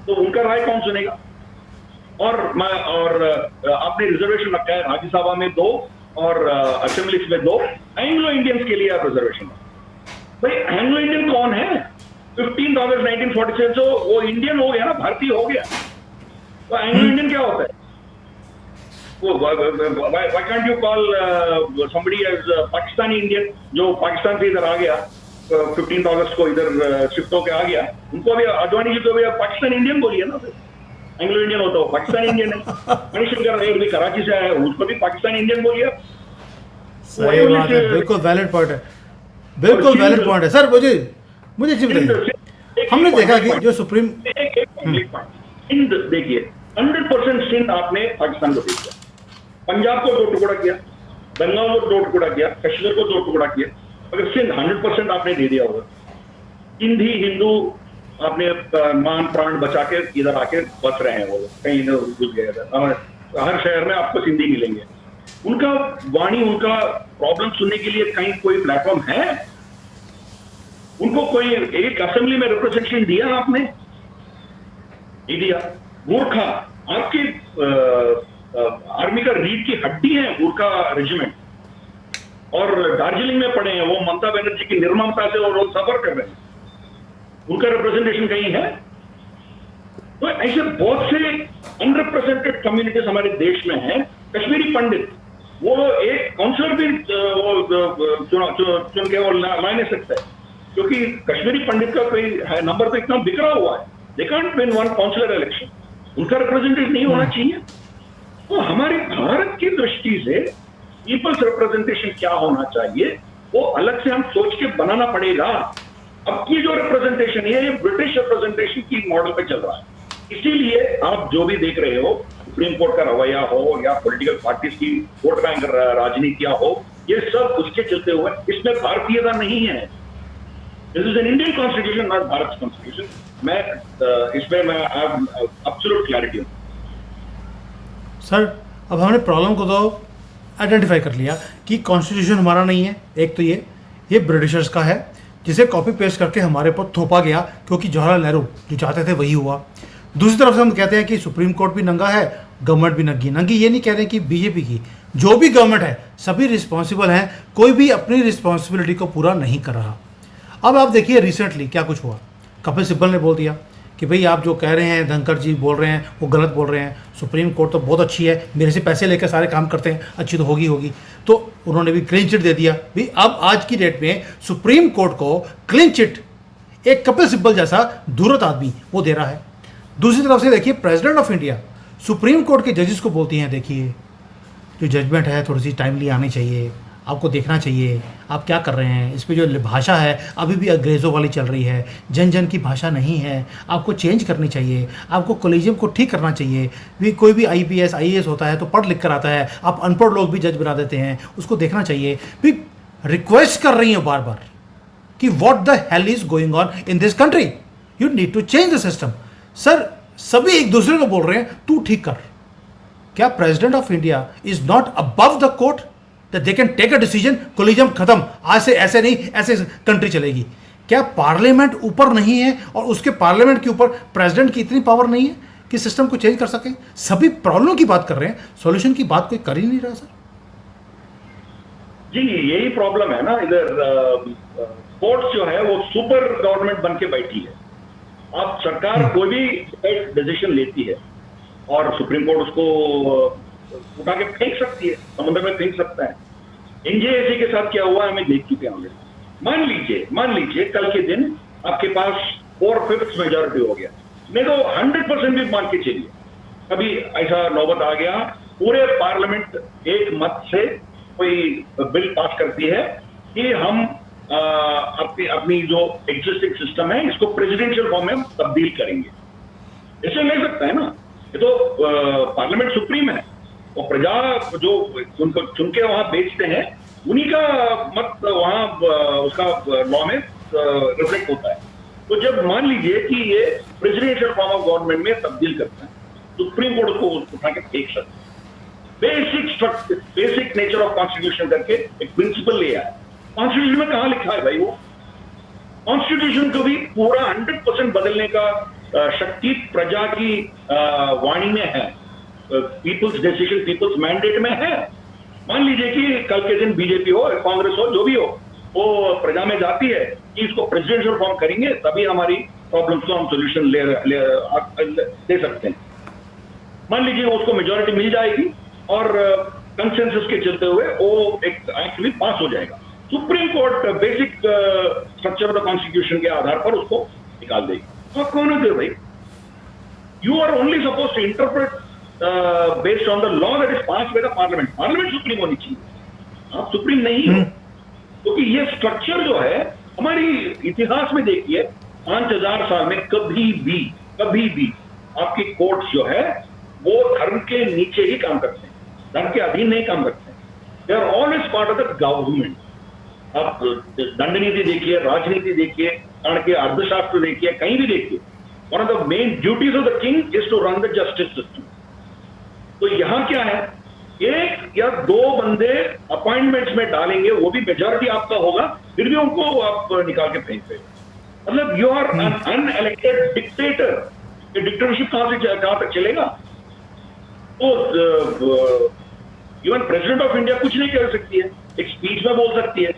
तो उनका राय कौन सुनेगा? और आपने रिजर्वेशन रखा है राज्यसभा में 2 और असेंबलीज में 2, एंग्लो इंडियंस के लिए आप रिजर्वेशन। भाई एंग्लो इंडियन कौन है? 15 अगस्त 1947 से वो इंडियन हो गया ना, भारतीय हो गया। तो एंग्लो इंडियन क्या होता है? Why can't you call somebody as Pakistani Indian, जो पाकिस्तान से इधर आ गया 15 अगस्त को, इधर शिफ्ट होकर आ गया, उनको भी आडवाणी जी को भी पाकिस्तानी इंडियन बोलिए ना। फिर एंग्लो इंडियन होता हो, पाकिस्तानी इंडियन है। मणिशंकर अय्यर भी कराची से आया है, उसको भी पाकिस्तानी इंडियन बोलिए। सही बात है, बिल्कुल वैलिड पॉइंट है, बिल्कुल वैलिड पॉइंट है सर। मुझे जी बताइए, हमने देखा कि जो सुप्रीम सिंध देखिए, 100% सिंध आपने पाकिस्तान को दे दिया, पंजाब को 2 टुकड़ा किया, बंगाल को 2 टुकड़ा किया, कश्मीर को 2 टुकड़ा किया। अगर सिंध 100% आपने दे दिया होगा, सिंधी हिंदू आपने मान प्राण बचा के इधर आके बस रहे हैं, वो कहीं इधर घुस गए। हर शहर में आपको सिंधी मिलेंगे। उनका वाणी, उनका प्रॉब्लम सुनने के लिए कहीं कोई प्लेटफॉर्म है? उनको कोई एक असेंबली में रिप्रेजेंटेशन दिया आपने? नहीं दिया। गोरखा आपकी आर्मी का रीढ़ की हड्डी है, गोरखा रेजिमेंट, और दार्जिलिंग में पड़े हैं, वो ममता बनर्जी की निर्ममता से वो लोग सफर कर रहे हैं, उनका रिप्रेजेंटेशन कहीं है? तो ऐसे बहुत से अनरिप्रेजेंटेड कम्युनिटीज हमारे देश में हैं। कश्मीरी पंडित, वो एक काउंसलर भी चुन के वो ला नहीं सकता है, क्योंकि कश्मीरी पंडित का कोई नंबर तो इतना बिखरा हुआ है, they can't win one councillor election, उनका रिप्रेजेंटेटिव नहीं होना चाहिए। तो हमारे भारत की दृष्टि से पीपल्स रिप्रेजेंटेशन क्या होना चाहिए, वो अलग से हम सोच के बनाना पड़ेगा। अब की जो रिप्रेजेंटेशन है, ये ब्रिटिश रिप्रेजेंटेशन की मॉडल पे चल रहा है। इसीलिए आप जो भी देख रहे हो, सुप्रीम कोर्ट का रवैया हो या पॉलिटिकल पार्टीज की वोट बैंक राजनीतियां हो, ये सब उसके चलते हुए, इसमें भारतीयता नहीं है। This is an Indian constitution, not Bharat constitution. मैं इसमें मैं एब्सोल्यूट क्लैरिटी हूं सर। अब हमने प्रॉब्लम को तो आइडेंटिफाई कर लिया कि कॉन्स्टिट्यूशन हमारा नहीं है। एक तो ये ब्रिटिशर्स का है, जिसे कॉपी पेस्ट करके हमारे पर थोपा गया, क्योंकि जवाहरलाल नेहरू जो चाहते थे वही हुआ। दूसरी तरफ से हम कहते हैं कि सुप्रीम कोर्ट भी नंगा है, गवर्नमेंट भी नंगी। ये नहीं कह रहे कि बीजेपी की जो भी गवर्नमेंट है सभी रिस्पॉन्सिबल हैं, कोई भी अपनी रिस्पॉन्सिबिलिटी को पूरा नहीं कर रहा। अब आप देखिए रिसेंटली क्या कुछ हुआ। कपिल सिब्बल ने बोल दिया कि भाई आप जो कह रहे हैं, धनखड़ जी बोल रहे हैं, वो गलत बोल रहे हैं, सुप्रीम कोर्ट तो बहुत अच्छी है, मेरे से पैसे लेकर सारे काम करते हैं, अच्छी तो होगी। तो उन्होंने भी क्लीन चिट दे दिया। भाई अब आज की डेट में सुप्रीम कोर्ट को क्लीन चिट एक कपिल सिब्बल जैसा दूरत आदमी वो दे रहा है। दूसरी तरफ से देखिए president of India supreme court के जजेस को बोलती हैं, देखिए जो जजमेंट है थोड़ी सी टाइमली आनी चाहिए, आपको देखना चाहिए आप क्या कर रहे हैं, इस पर जो भाषा है अभी भी अंग्रेज़ों वाली चल रही है, जन जन की भाषा नहीं है, आपको चेंज करनी चाहिए, आपको कोलिजियम को ठीक करना चाहिए। भी कोई भी IPS IAS होता है तो पढ़ लिख कर आता है, आप अनपढ़ लोग भी जज बना देते हैं, उसको देखना चाहिए। भी रिक्वेस्ट कर रही हैं बार बार कि what the hell is going on in this country, you need to change the system. Sir सभी एक दूसरे को बोल रहे हैं तू ठीक कर। क्या president of India is not above the court that they can take a decision? कोलिजम खत्म, आज से ऐसे नहीं, ऐसे कंट्री चलेगी। क्या पार्लियामेंट ऊपर नहीं है और उसके पार्लियामेंट के ऊपर प्रेसिडेंट की इतनी पावर नहीं है कि सिस्टम को चेंज कर सके? सभी प्रॉब्लम की बात कर रहे हैं, सॉल्यूशन की बात कोई कर ही नहीं रहा सर। जी यही प्रॉब्लम है ना इधर। कोर्ट्स जो है वो सुपर गवर्नमेंट बन के बैठी है। अब सरकार कोई भी डिसीजन लेती है और सुप्रीम कोर्ट उसको उठा के फेंक सकती है, समुद्र में फेंक सकता है। एनजेएसी के साथ क्या हुआ हमें देख चुके हैं ऑलरेडी। मान लीजिए कल के दिन आपके पास 4/5 मेजोरिटी हो गया, नहीं तो 100% भी मान के चलिए, कभी ऐसा नौबत आ गया पूरे पार्लियामेंट एक मत से कोई बिल पास करती है कि हम अपनी जो एग्जिस्टिंग सिस्टम है इसको प्रेसिडेंशियल फॉर्म में तब्दील करेंगे। ऐसे नहीं सकता है ना, ये तो पार्लियामेंट सुप्रीम है और प्रजा जो उनको चुन के वहां बेचते हैं उन्हीं का मत वहां उसका लॉ में रिफ्लेक्ट होता है। तो जब मान लीजिए कि ये प्रेसिडेंशियल फॉर्म ऑफ गवर्नमेंट में तब्दील करता है, सुप्रीम कोर्ट को उठा के फेंक सकता है। बेसिक नेचर ऑफ कॉन्स्टिट्यूशन करके एक प्रिंसिपल ले आया। कॉन्स्टिट्यूशन में कहां लिखा है भाई वो? कॉन्स्टिट्यूशन को भी पूरा 100% बदलने का शक्ति प्रजा की वाणी में है, पीपल्स डिसीजन, पीपल्स मैंडेट में है। मान लीजिए कि कल के दिन बीजेपी हो, कांग्रेस हो, जो भी हो, वो प्रजा में जाती है कि इसको प्रेसिडेंशियल फॉर्म करेंगे तभी हमारी प्रॉब्लम्स को हम सोल्यूशन ले सकते हैं। मान लीजिए उसको मेजोरिटी मिल जाएगी और कंसेंसस के चलते हुए वो एक एक्ट भी पास हो जाएगा। Supreme court basic structure of the constitution के आधार पर उसको निकाल देगी। आप कौन होते हो भाई? You are only suppose to interpret based on the law that is pass by the parliament. Parliament supreme होनी चाहिए, आप सुप्रीम नहीं हो। क्योंकि ये स्ट्रक्चर जो है हमारी इतिहास में देखिए 5000 साल में कभी भी आपकी कोर्ट्स जो है वो धर्म के नीचे ही काम करते हैं, धर्म के अधीन नहीं काम करते हैं। They are always part of the government. आप दंड नीति देखिए, राजनीति देखिए, कारण के अर्थशास्त्र देखिए, कहीं भी देखिए, one of the main duties of the king is to run the justice system. तो यहां क्या है, एक या दो बंदे अपॉइंटमेंट्स में डालेंगे, वो भी मेजॉरिटी आपका होगा, फिर भी उनको आप निकाल के फेंक देंगे। मतलब you are an unelected dictator. ये डिक्टेटरशिप कहां तक चलेगा? तो इवन प्रेसिडेंट ऑफ इंडिया कुछ नहीं कर सकती है, एक स्पीच में बोल सकती है,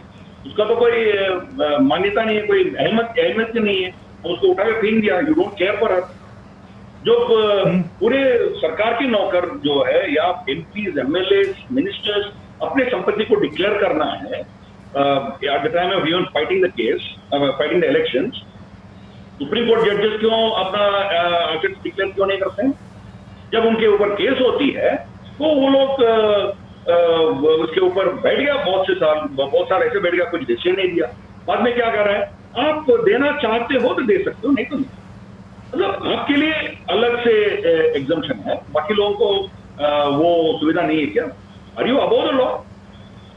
उसका तो कोई मान्यता नहीं है, कोई अहमियत नहीं है, उसको उठा के फेंक दिया। You don't care for us. जो पूरे सरकार के नौकर जो है या एमपीज, एमएलए, मिनिस्टर्स अपने संपत्ति को डिक्लेयर करना है at the time of even fighting the case, fighting the elections, supreme court जजेस क्यों अपना एसेट्स डिक्लेयर क्यों नहीं करते हैं? जब उनके ऊपर केस होती है तो वो लोग उसके ऊपर बैठ गया बहुत साल ऐसे बैठ गया, कुछ डिसीजन नहीं दिया। बाद में क्या कर रहा है, आप देना चाहते हो तो दे सकते हो, नहीं तो नहीं। मतलब आपके लिए अलग से एग्जम्पशन है, बाकी लोगों को वो सुविधा नहीं है क्या? Are you above the law?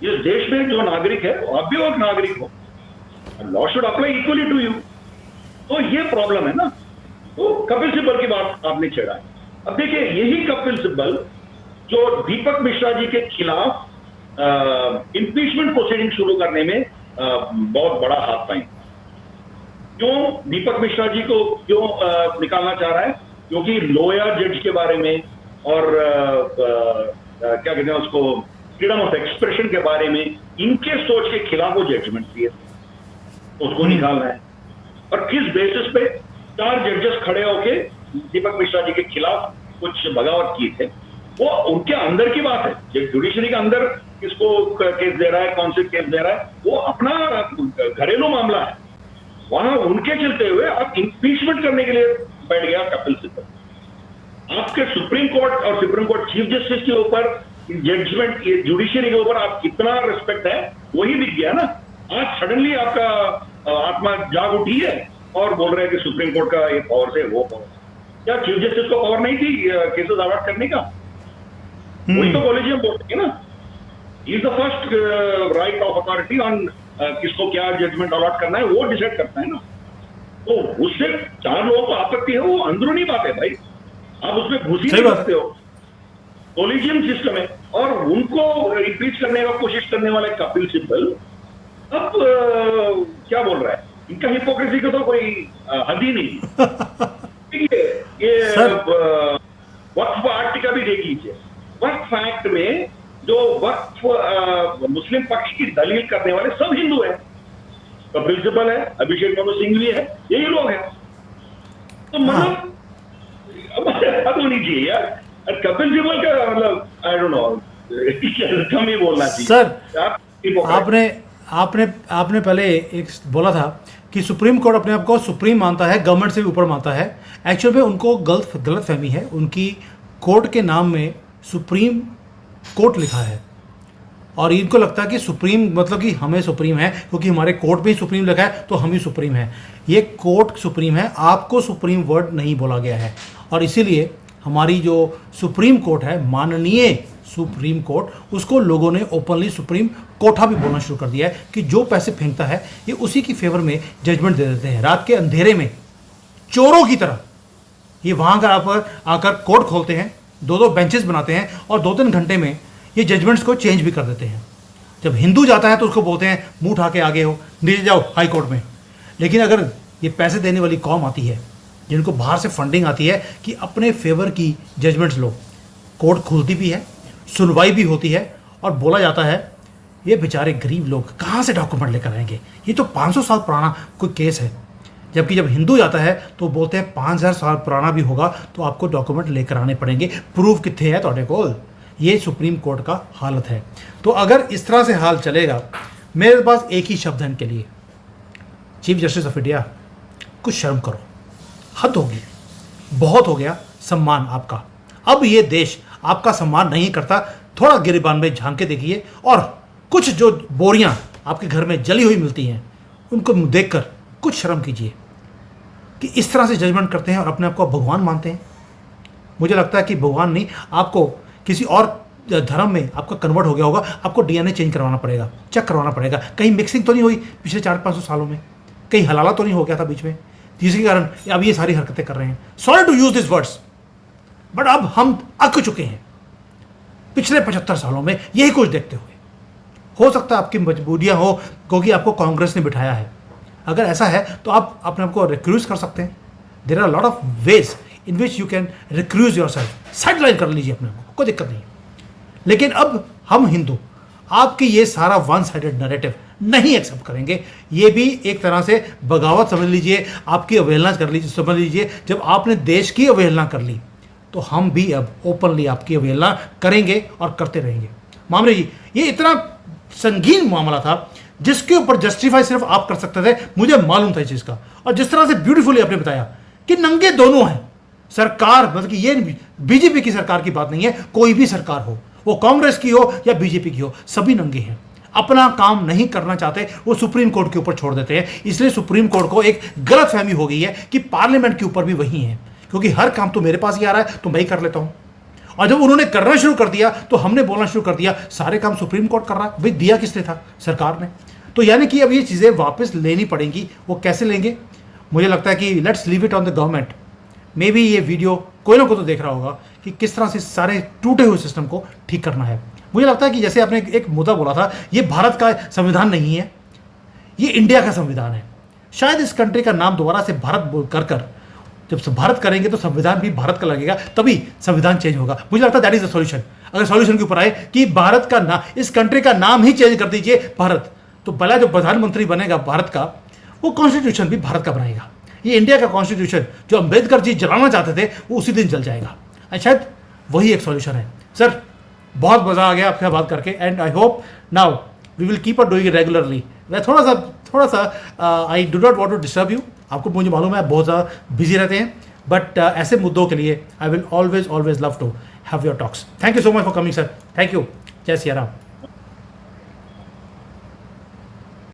इस देश में जो नागरिक है आप भी एक नागरिक हो, law should apply equally to you. तो ये प्रॉब्लम है ना। तो कपिल सिब्बल की बात आपने छेड़ा है। अब देखिए यही कपिल सिब्बल जो दीपक मिश्रा जी के खिलाफ इंपीचमेंट प्रोसीडिंग शुरू करने में बहुत बड़ा हाथ पाए। क्यों दीपक मिश्रा जी को क्यों निकालना चाह रहा है? क्योंकि लोयर जज के बारे में और क्या कहते हैं उसको, फ्रीडम ऑफ एक्सप्रेशन के बारे में इनके सोच के खिलाफ वो जजमेंट दिए, उसको निकालना है। और किस बेसिस पे 4 जजेस खड़े होके दीपक मिश्रा जी के खिलाफ कुछ बगावत की थे, वो उनके अंदर की बात है। जुडिशरी के अंदर किसको केस दे रहा है, कौन से केस दे रहा है, वो अपना घरेलू मामला है। वहां उनके चलते हुए आप इंपीचमेंट करने के लिए बैठ गया कपिल सिब्बल। आपके सुप्रीम कोर्ट और सुप्रीम कोर्ट चीफ जस्टिस के ऊपर जजमेंट, ये जुडिशरी के ऊपर आप कितना रिस्पेक्ट है वही दिख गया ना। आज सडनली आपका आत्मा जाग उठी है और बोल रहे हैं कि सुप्रीम कोर्ट का ये पावर से वो पावर। क्या चीफ जस्टिस को पावर नहीं थी केसेस अवॉर्ड करने का? वही तो कॉलेजियम बोलते हैं ना, is the first right of authority on किसको क्या जजमेंट अलॉट करना है, वो डिसाइड करता है ना। तो उससे 4 लोगों को आपत्ति है, वो अंदरूनी बात है भाई, आप उसमें घुस ही नहीं सकते हो। कॉलेजियम सिस्टम है और उनको रिपीट करने का कोशिश करने वाले कपिल सिब्बल अब क्या बोल रहा है? इनका हिपोक्रेसी का तो कोई हद ही नहीं। ये वक्फ एक्ट का भी देख लीजिए। वक्फ एक्ट में जो वक्फ मुस्लिम पक्ष की दलील करने वाले सब हिंदू हैं। तो प्रिंसिपल है, अभिषेक मनु सिंघवी है, यही लोग हैं। तो मतलब हद होनी चाहिए यार। और कपिल सिब्बल का मतलब आई डोंट नो, कम ही बोलना चाहिए सर। आपने पहले एक बोला था कि सुप्रीम कोर्ट अपने आप को सुप्रीम मानता है, गवर्नमेंट से भी ऊपर मानता है। एक्चुअल में उनको गलत फहमी है। उनकी कोर्ट के नाम में सुप्रीम कोर्ट लिखा है और इनको लगता है कि सुप्रीम मतलब कि हमें सुप्रीम है, क्योंकि हमारे कोर्ट में ही सुप्रीम लिखा है तो हम ही सुप्रीम है। ये कोर्ट सुप्रीम है, आपको सुप्रीम वर्ड नहीं बोला गया है। और इसीलिए हमारी जो सुप्रीम कोर्ट है, माननीय सुप्रीम कोर्ट, उसको लोगों ने ओपनली सुप्रीम कोठा भी बोलना शुरू कर दिया है कि जो पैसे फेंकता है ये उसी की फेवर में जजमेंट दे देते हैं। रात के अंधेरे में चोरों की तरह ये वहाँ का आकर कोर्ट खोलते हैं, 2-2 बेंचेस बनाते हैं और 2-3 घंटे में ये जजमेंट्स को चेंज भी कर देते हैं। जब हिंदू जाता है तो उसको बोलते हैं मुंह उठा के आगे हो, नीचे जाओ हाई कोर्ट में। लेकिन अगर ये पैसे देने वाली कौम आती है, जिनको बाहर से फंडिंग आती है कि अपने फेवर की जजमेंट्स लो, कोर्ट खुलती भी है, सुनवाई भी होती है और बोला जाता है ये बेचारे गरीब लोग कहाँ से डॉक्यूमेंट लेकर आएंगे, ये तो 500 साल पुराना कोई केस है। जबकि जब हिंदू जाता है तो बोलते हैं 5000 साल पुराना भी होगा तो आपको डॉक्यूमेंट लेकर आने पड़ेंगे, प्रूफ कितने है तोड़े को। ये सुप्रीम कोर्ट का हालत है। तो अगर इस तरह से हाल चलेगा, मेरे पास एक ही शब्द है इनके लिए, चीफ जस्टिस ऑफ इंडिया, कुछ शर्म करो, हद होगी, बहुत हो गया सम्मान आपका। अब ये देश आपका सम्मान नहीं करता। थोड़ा गिरेबान में झांक के देखिए और कुछ जो बोरियां आपके घर में जली हुई मिलती हैं उनको देखकर कुछ शर्म कीजिए कि इस तरह से जजमेंट करते हैं और अपने आप को भगवान मानते हैं। मुझे लगता है कि भगवान नहीं, आपको किसी और धर्म में आपका कन्वर्ट हो गया होगा, आपको डीएनए चेंज करवाना पड़ेगा, चेक करवाना पड़ेगा, कहीं मिक्सिंग तो नहीं हुई पिछले 400-500 सालों में, कहीं हलाला तो नहीं हो गया था बीच में, जिसके कारण अब ये सारी हरकतें कर रहे हैं। Sorry to use this words, but अब हम अक चुके हैं पिछले 75 सालों में यही कुछ देखते हुए। हो सकता है आपकी मजबूरियां हो क्योंकि आपको कांग्रेस ने बिठाया है। अगर ऐसा है तो आप अपने आप को रिक्रूज कर सकते हैं। There are lot of ways in which you can recuse yourself. Sideline कर लीजिए अपने आप को, कोई दिक्कत नहीं। लेकिन अब हम हिंदू आपकी ये सारा वन साइडेड नैरेटिव नहीं एक्सेप्ट करेंगे। ये भी एक तरह से बगावत समझ लीजिए, आपकी अवहेलना कर लीजिए, समझ लीजिए। जब आपने देश की अवहेलना कर ली तो हम भी अब ओपनली आपकी अवहेलना करेंगे और करते रहेंगे। मामले जी, ये इतना संगीन मामला था जिसके ऊपर जस्टिफाई सिर्फ आप कर सकते थे, मुझे मालूम था इस चीज़ का। और जिस तरह से ब्यूटीफुली आपने बताया कि नंगे दोनों हैं सरकार, मतलब कि ये बीजेपी की सरकार की बात नहीं है, कोई भी सरकार हो, वो कांग्रेस की हो या बीजेपी की हो, सभी नंगे हैं। अपना काम नहीं करना चाहते, वो सुप्रीम कोर्ट के ऊपर छोड़ देते हैं। इसलिए सुप्रीम कोर्ट को एक गलत फहमी हो गई है कि पार्लियामेंट के ऊपर भी वही है, क्योंकि हर काम तो मेरे पास ही आ रहा है तो मैं ही कर लेता हूं। और जब उन्होंने करना शुरू कर दिया तो हमने बोलना शुरू कर दिया सारे काम सुप्रीम कोर्ट कर रहा है। भाई दिया किसने था? सरकार ने। तो यानी कि अब ये चीज़ें वापस लेनी पड़ेंगी। वो कैसे लेंगे? मुझे लगता है कि let's leave it on the government. May be ये वीडियो कोई ना कोई तो देख रहा होगा कि किस तरह से सारे टूटे हुए सिस्टम को ठीक करना है। मुझे लगता है कि जैसे आपने एक मुद्दा बोला था, ये भारत का संविधान नहीं है, ये इंडिया का संविधान है। शायद इस कंट्री का नाम दोबारा से भारत कर जब भारत करेंगे तो संविधान भी भारत का लगेगा, तभी संविधान चेंज होगा। मुझे लगता है दैट इज द सॉल्यूशन। अगर सॉल्यूशन के ऊपर आए कि भारत का नाम, इस कंट्री का नाम ही चेंज कर दीजिए भारत, तो भला जो प्रधानमंत्री बनेगा भारत का, वो कॉन्स्टिट्यूशन भी भारत का बनाएगा। ये इंडिया का कॉन्स्टिट्यूशन जो अंबेडकर जी जलाना चाहते थे वो उसी दिन जल जाएगा। शायद वही एक सॉल्यूशन है। सर, बहुत मज़ा आ गया आपके साथ बात करके and I hope now we will keep doing it regularly. मैं थोड़ा सा I do not want to disturb you. आपको मुझे मालूम है बहुत ज़्यादा बिजी रहते हैं, बट ऐसे मुद्दों के लिए I will always love to have your talks. Thank you so much for coming sir. Thank you. जय सिया राम।